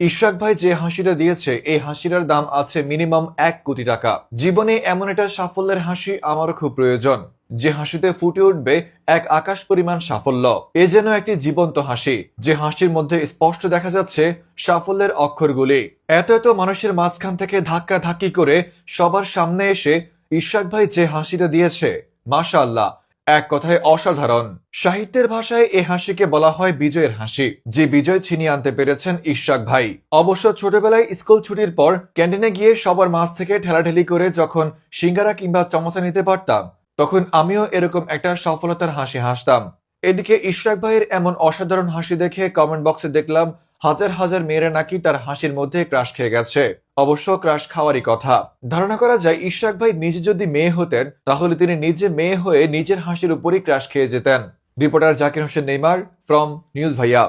ইশরাক ভাই যে হাসিটা দিয়েছে এই হাসিটার দাম আছে মিনিমাম 1 কোটি টাকা। জীবনে এমন একটা সাফল্যের হাসি আমারও খুব প্রয়োজন, যে হাসিতে ফুটে উঠবে এক আকাশ পরিমাণ সাফল্য। এ যেন একটি জীবন্ত হাসি, যে হাসির মধ্যে স্পষ্ট দেখা যাচ্ছে সাফল্যের অক্ষরগুলি। এত এত মানুষের মাঝখান থেকে ধাক্কা ধাক্কি করে সবার সামনে এসে ইশরাক ভাই যে হাসিটা দিয়েছে, মাশাআল্লাহ, এক কথায় অসাধারণ। সাহিত্যের ভাষায় এ হাসিকে বলা হয় বিজয়ের হাসি, যে বিজয় ছিনিয়ে আনতে পেরেছেন ইশরাক ভাই। অবশ্য ছোটবেলায় স্কুল ছুটির পর ক্যান্টিনে গিয়ে সবার মাঝ থেকে ঠেলাঠেলি করে যখন সিঙ্গারা কিংবা চমচা নিতে পারতাম, তখন আমিও এরকম একটা সফলতার হাসি হাসতাম। এদিকে ইশরাক ভাইয়ের এমন অসাধারণ হাসি দেখে কমেন্ট বক্সে দেখলাম হাজার হাজার মেয়েরা নাকি তার হাসির মধ্যে ক্রাশ খেয়ে গেছে। অবশ্য ক্রাশ খাওয়ারই কথা। ধারণা করা যায় ইশরাক ভাই নিজে যদি মেয়ে হতেন, তাহলে তিনি নিজে মেয়ে হয়ে নিজের হাসির উপরই ক্রাশ খেয়ে যেতেন। Reporter Zakir Hossain Neymar from news ভাইয়া।